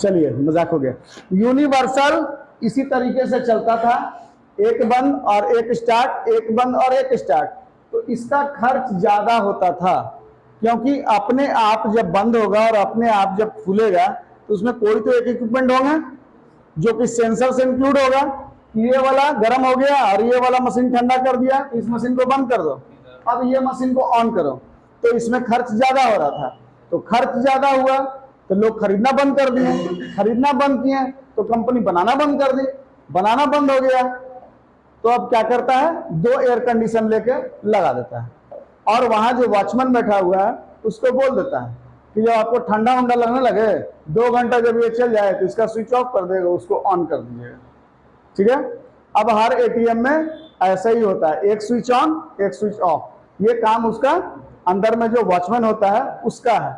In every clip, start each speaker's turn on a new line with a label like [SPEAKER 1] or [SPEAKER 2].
[SPEAKER 1] चलिए मजाक हो गया। यूनिवर्सल इसी तरीके से चलता था, एक बंद और एक स्टार्ट, एक बंद और एक स्टार्ट। तो इसका खर्च ज्यादा होता था, क्योंकि अपने आप जब बंद होगा और अपने आप जब खुलेगा तो उसमें कोई तो एक इक्विपमेंट होगा जो कि सेंसर से इंक्लूड होगा। ये वाला गर्म हो गया और ये वाला मशीन ठंडा कर दिया, इस मशीन को बंद कर दो, अब ये मशीन को ऑन करो। तो इसमें खर्च ज्यादा हो रहा था। तो खर्च ज्यादा हुआ तो लोग खरीदना बंद कर दिए, खरीदना बंद किए तो कंपनी बनाना बंद कर दी, बनाना बंद हो गया तो अब क्या करता है, 2 एयर कंडीशन लेके लगा देता है और वहां जो वॉचमैन बैठा हुआ है उसको बोल देता है कि जब आपको ठंडा वंडा लगने लगे 2 घंटा जब ये चल जाए तो इसका स्विच ऑफ कर देगा, उसको ऑन कर दीजिएगा। ठीक है। अब हर एटीएम में ऐसा ही होता है, एक स्विच ऑन एक स्विच ऑफ, ये काम उसका अंदर में जो वॉचमैन होता है उसका है।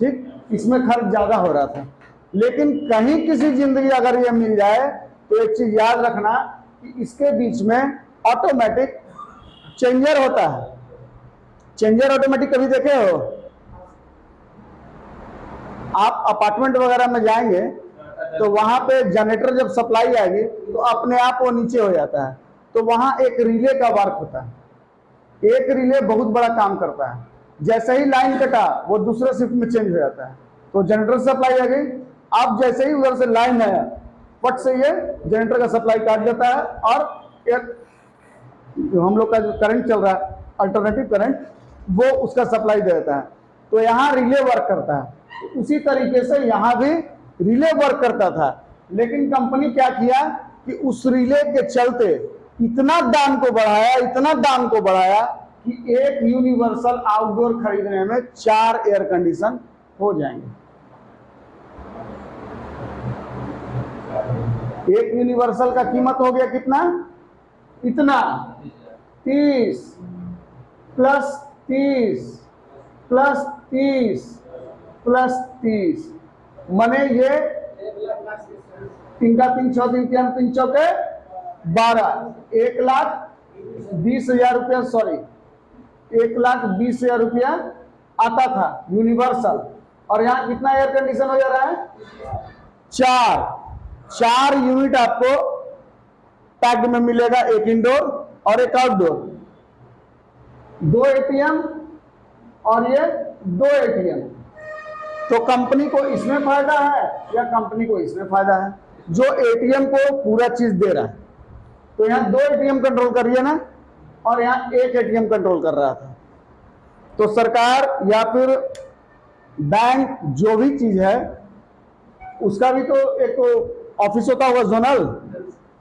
[SPEAKER 1] ठीक, इसमें खर्च ज्यादा हो रहा था। लेकिन कहीं किसी जिंदगी अगर ये मिल जाए तो एक चीज याद रखना कि इसके बीच में ऑटोमेटिक चेंजर होता है। चेंजर ऑटोमेटिक कभी देखे हो? आप अपार्टमेंट वगैरह में जाएंगे तो वहां पे जनरेटर जब सप्लाई आएगी तो अपने आप वो नीचे हो जाता है। तो वहां एक रिले का वर्क होता है, एक रिले बहुत बड़ा काम करता है। जैसे ही लाइन कटा वो दूसरे शिफ्ट में चेंज हो जाता है। तो जनरेटर सप्लाई आ गई, अब जैसे ही उधर से लाइन आया फट से ये जनरेटर का सप्लाई काट देता है और एक हम लोग का जो करंट चल रहा है अल्टरनेटिव करंट वो उसका सप्लाई दे देता है। तो यहाँ रिले वर्क करता है। तो उसी तरीके से यहाँ भी रिले वर्क करता था। लेकिन कंपनी क्या किया कि उस रिले के चलते इतना दाम को बढ़ाया, इतना दाम को बढ़ाया कि एक यूनिवर्सल आउटडोर खरीदने में 4 एयर कंडीशन हो जाएंगे। एक यूनिवर्सल का कीमत हो गया कितना? इतना 30 प्लस 30 प्लस 30 प्लस 30 मने ये 3 का 3 6 3 3 चौके 12, 1,20,000 रुपया, सॉरी 1,20,000 रुपया आता था यूनिवर्सल। और यहाँ कितना एयर कंडीशन हो जा रहा है? 4 यूनिट आपको पैक्ड में मिलेगा, एक इंडोर और एक आउटडोर। 2 एटीएम और ये 2 एटीएम। तो कंपनी को इसमें फायदा है या कंपनी को इसमें फायदा है? जो एटीएम को पूरा चीज दे रहा है। तो यहाँ 2 एटीएम कंट्रोल करिए ना, और यहाँ 1 एटीएम कंट्रोल कर रहा था। तो सरकार या फिर बैंक जो भी चीज है उसका भी तो एक ऑफिस होता होगा जोनल।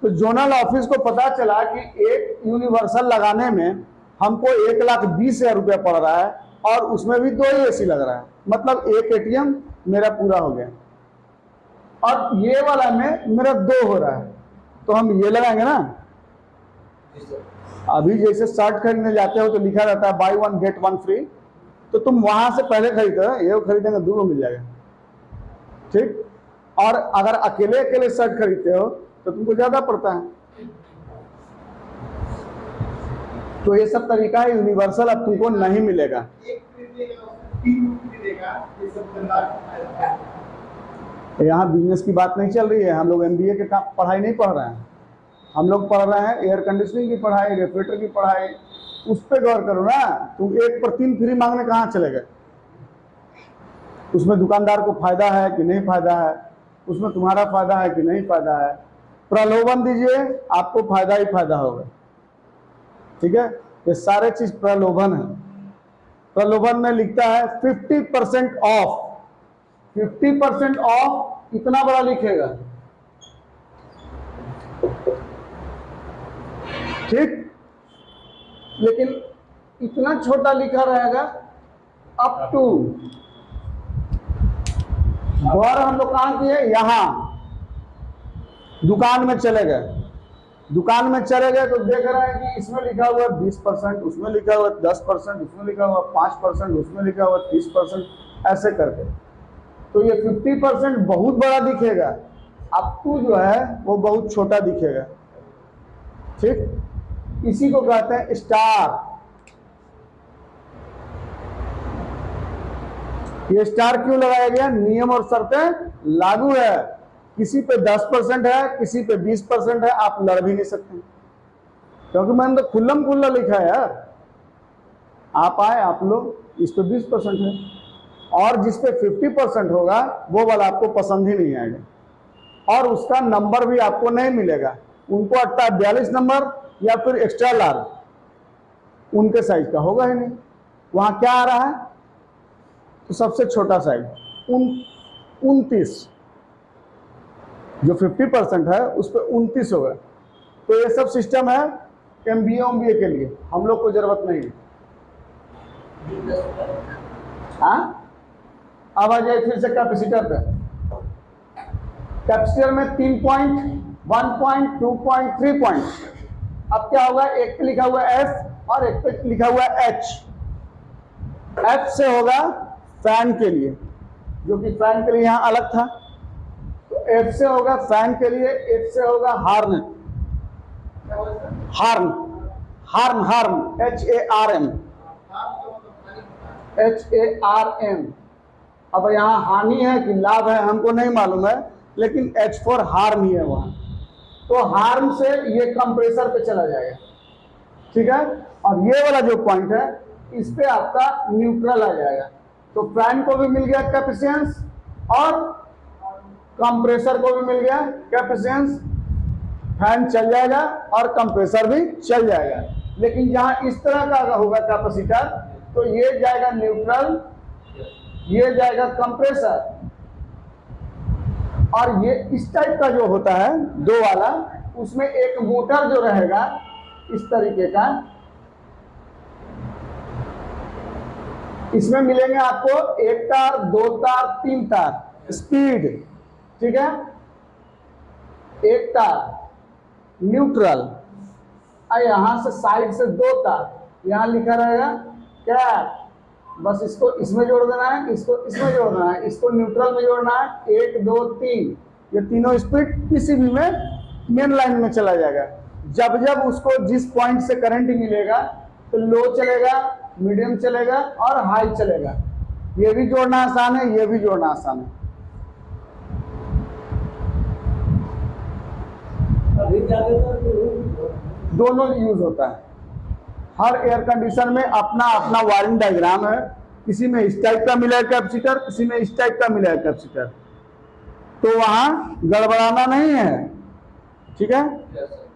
[SPEAKER 1] तो जोनल ऑफिस को पता चला कि एक यूनिवर्सल लगाने में हमको 1,20,000 रुपया पड़ रहा है और उसमें भी 2 ही एसी लग रहा है, मतलब 1 एटीएम मेरा पूरा हो गया और ये वाला में मेरा 2 हो रहा है। तो हम ये लगाएंगे ना। अभी जैसे शर्ट खरीदने जाते हो तो लिखा रहता है बाय 1 गेट 1 फ्री, तो तुम वहां से पहले खरीदो, ये खरीदेंगे 2 मिल जाएगा। ठीक। और अगर अकेले अकेले शर्ट खरीदते हो तो तुमको ज्यादा पड़ता है। तो ये सब तरीका है, यूनिवर्सल अब तुमको नहीं मिलेगा। यहाँ बिजनेस की बात नहीं चल रही है, हम लोग एमबीए के पढ़ाई नहीं पढ़ रहे हैं, हम लोग पढ़ रहे हैं एयर कंडीशनिंग की पढ़ाई, रेफ्रिजरेटर की पढ़ाई। उस पर गौर करो ना। तुम 1 पर 3 फ्री मांगने कहाँ चले गए? उसमें दुकानदार को फायदा है कि नहीं फायदा है, उसमें तुम्हारा फायदा है कि नहीं फायदा है। प्रलोभन दीजिए, आपको फायदा ही फायदा होगा। ठीक है, ये सारे चीज प्रलोभन है। प्रलोभन में लिखता है 50% ऑफ, 50% ऑफ इतना बड़ा लिखेगा। ठीक, लेकिन इतना छोटा लिखा रहेगा अप टू। और हम लोग कहाँ किए? यहाँ दुकान में चले गए। दुकान में चले गए तो देख रहे हैं कि इसमें लिखा हुआ 20%, उसमें लिखा हुआ 10%, उसमें लिखा हुआ 5%, उसमें लिखा हुआ 30%, ऐसे करके। तो ये 50% बहुत बड़ा दिखेगा, अप टू जो है वो बहुत छोटा दिखेगा। ठीक, इसी को कहते हैं स्टार। ये स्टार क्यों लगाया गया? नियम और शर्तें लागू है, किसी पे 10% है, किसी पे 20% है, आप लड़ भी नहीं सकते, क्योंकि मैंने तो खुल्लम खुल्ला लिखा है यार। आप आए, आप लोग, इस पे 20% है, और जिस पे 50% होगा वो वाला आपको पसंद ही नहीं आएगा, और उसका नंबर भी आपको नहीं मिलेगा। उनको अट्टा 42 नंबर या फिर एक्स्ट्रा लार्ज, उनके साइज का होगा ही नहीं। वहां क्या आ रहा है, तो सबसे छोटा साइज 29, जो 50% है उस पर 29 होगा। तो ये सब सिस्टम है MBA के लिए, हम लोग को जरूरत नहीं है। हाँ, अब आ जाए फिर से कैपेसिटर पे। कैपेसिटर में 3 पॉइंट, 1 पॉइंट, 2 पॉइंट, 3 पॉइंट। अब क्या होगा, एक पे लिखा हुआ F और एक पे लिखा हुआ H। F से होगा फैन के लिए, जो कि फैन के लिए यहां अलग था, तो F से होगा फैन के लिए, H से होगा horn, horn, horn, horn, HARM, HARM। अब यहाँ हानि है कि लाभ है हमको नहीं मालूम है, लेकिन H फॉर हार्म ही है वहां। तो हार्म से ये कंप्रेसर पे चला जाएगा, ठीक है। और ये वाला जो पॉइंट है, इस पे आपका न्यूट्रल आ जाएगा। तो फैन को भी मिल गया कैपेसिटेंस और कंप्रेसर को भी मिल गया कैपेसिटेंस। फैन चल जाएगा और कंप्रेसर भी चल जाएगा। लेकिन जहां इस तरह का होगा कैपेसिटर, तो ये जाएगा न्यूट्रल, ये जाएगा कंप्रेसर, और ये इस टाइप का जो होता है दो वाला, उसमें एक मोटर जो रहेगा इस तरीके का, इसमें मिलेंगे आपको 1 तार, 2 तार, 3 तार स्पीड, ठीक है। 1 तार न्यूट्रल, और यहां से साइड से 2 तार, यहां लिखा रहेगा क्या, बस इसको इसमें जोड़ देना है, इसको इसमें जोड़ना है, इसको न्यूट्रल में जोड़ना है। 1 2 3, ये तीनों स्पीड किसी भी में मेन लाइन में चला जाएगा। जब जब उसको जिस पॉइंट से करंट मिलेगा, तो लो चलेगा, मीडियम चलेगा और हाई चलेगा। ये भी जोड़ना आसान है, ये भी जोड़ना आसान है। दोनों यूज होता है। हर एयर कंडीशन में अपना अपना वायरिंग डायग्राम है। किसी में इस टाइप का मिला है कैपेसिटर, किसी में इस टाइप का मिला है कैपेसिटर, तो वहां गड़बड़ाना नहीं है, ठीक है।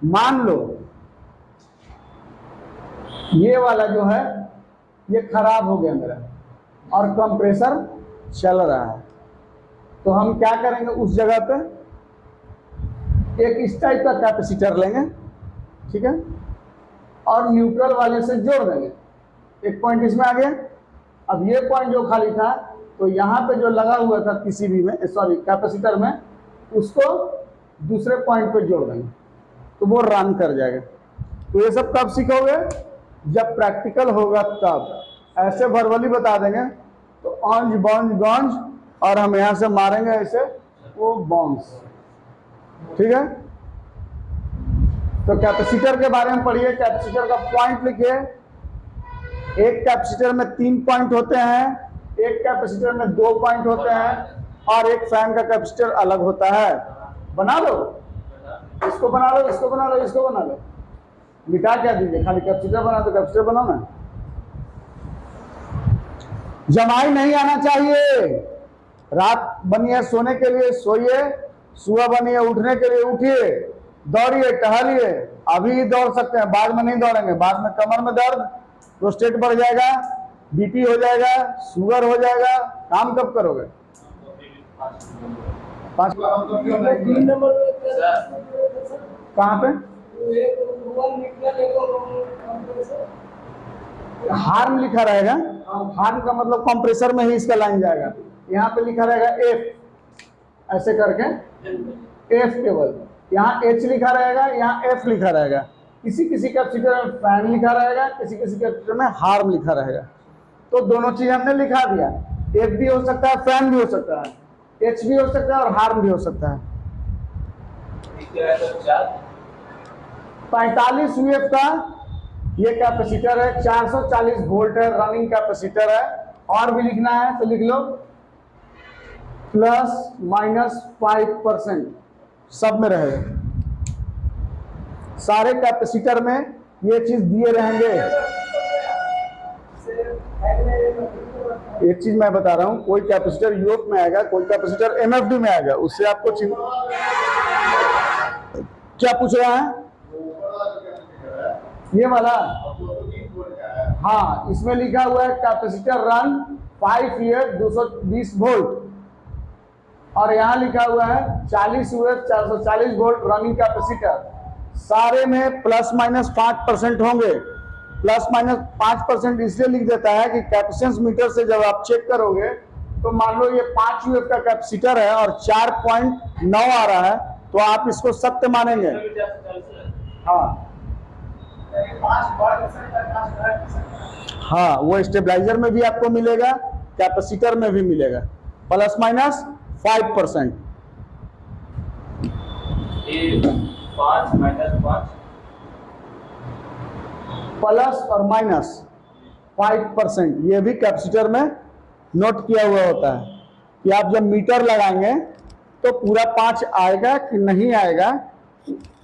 [SPEAKER 1] मान लो ये वाला जो है ये खराब हो गया मेरा, और कंप्रेसर चल रहा है, तो हम क्या करेंगे, उस जगह पे एक इस टाइप का कैपेसिटर लेंगे, ठीक है, और न्यूट्रल वाले से जोड़ देंगे। एक पॉइंट इसमें आ गया। अब ये पॉइंट जो खाली था, तो यहाँ पे जो लगा हुआ था पीसीबी में, सॉरी कैपेसिटर में, उसको दूसरे पॉइंट पे जोड़ देंगे, तो वो रन कर जाएगा। तो ये सब कब सीखोगे, जब प्रैक्टिकल होगा तब। ऐसे वर्बली बता देंगे तो ऑन्ज बॉन्ज गॉन्ज, और हम यहाँ से मारेंगे ऐसे वो बॉन्स, ठीक है। तो कैपेसिटर के बारे में पढ़िए। कैपेसिटर का पॉइंट लिखिए। एक कैपेसिटर में 3 पॉइंट होते हैं, एक कैपेसिटर में 2 पॉइंट होते हैं, और एक फैन का कैपेसिटर अलग होता है। बना लो, इसको बना लो, इसको बना लो, इसको बना लो, मिटा क्या दीजिए, खाली कैपेसिटर बना दो। कैपेसिटर बनाना, जमाई नहीं आना चाहिए। रात बनी है सोने के लिए सोइए, सुबह बनी है उठने के लिए उठिए, दौड़िए, टहलिए। अभी दौड़ सकते हैं, बाद में नहीं दौड़ेंगे, बाद में कमर में दर्द, प्रोस्टेट बढ़ जाएगा, बीपी हो जाएगा, शुगर हो जाएगा। काम कब करोगे? 5 कहाँ पे? हार्म लिखा रहेगा। हार्म का मतलब कंप्रेसर में ही इसका लाइन जाएगा। यहाँ पे लिखा रहेगा F, ऐसे करके F केवल। यहाँ H लिखा रहेगा, यहाँ F लिखा रहेगा। किसी किसी कैपेसिटर में फैन लिखा रहेगा, किसी किसी कैपेसिटर में हार्म लिखा रहेगा। तो दोनों चीज हमने लिखा दिया। F भी हो सकता है, फैन भी हो सकता है, H भी हो सकता है और हार्म भी हो सकता है। 45 UF का ये कैपेसिटर है, 440 वोल्ट है, रनिंग कैपेसिटर है। और भी लिखना है तो लिख लो। ±5% सब में रहेगा। सारे कैपेसिटर में ये चीज दिए रहेंगे। एक चीज मैं बता रहा हूं, कोई कैपेसिटर यूएफ में आएगा, कोई कैपेसिटर एमएफडी में आएगा, उससे आपको क्या पूछ रहा है ये वाला? हाँ, इसमें लिखा हुआ है कैपेसिटर रन 5 ईयर 220 वोल्ट, और यहाँ लिखा हुआ है 40 यूएफ 440 वोल्ट रनिंग कैपेसिटर। सारे में ±5% होंगे। ±5% इसलिए लिख देता है कि कैपेसिटेंस मीटर से जब आप चेक करोगे तो मान लो ये 5 यूएफ का कैपेसिटर है और 4.9 आ रहा है, तो आप इसको सत्य मानेंगे। हाँ हाँ, वो स्टेबलाइजर में भी आपको मिलेगा, कैपेसिटर में भी मिलेगा, ±5%।
[SPEAKER 2] 5
[SPEAKER 1] प्लस और माइनस 5%, ये भी कैपेसिटर में नोट किया हुआ होता है कि आप जब मीटर लगाएंगे तो पूरा 5 आएगा कि नहीं आएगा,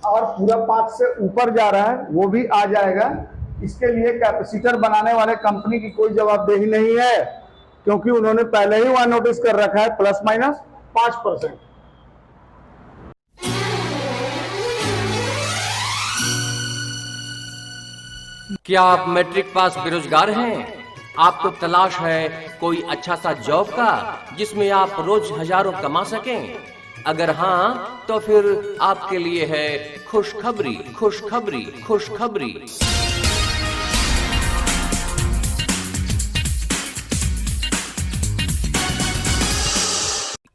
[SPEAKER 1] और पूरा 5 से ऊपर जा रहा है वो भी आ जाएगा। इसके लिए कैपेसिटर बनाने वाले कंपनी की कोई जवाबदेही नहीं है, क्योंकि उन्होंने पहले ही वहां नोटिस कर रखा है ±5%।
[SPEAKER 3] क्या आप मैट्रिक पास बेरोजगार हैं? आपको तलाश है कोई अच्छा सा जॉब का जिसमें आप रोज हजारों कमा सकें? अगर हाँ, तो फिर आपके लिए है खुशखबरी, खुशखबरी, खुशखबरी।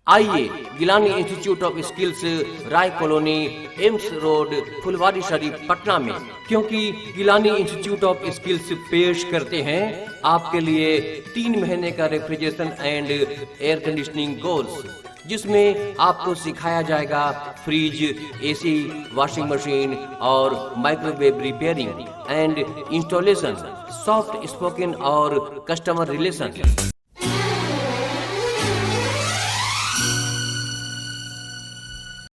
[SPEAKER 3] आइए Gilani institute of skills, Rai colony, AIIMS road, Phulwari Sharif, Patna में, क्योंकि गिलानी इंस्टीट्यूट ऑफ स्किल्स पेश करते हैं आपके लिए 3 महीने का refrigeration and air conditioning course, जिसमें आपको सिखाया जाएगा फ्रिज, एसी, वॉशिंग मशीन और microwave repairing and installation, soft spoken और कस्टमर रिलेशन।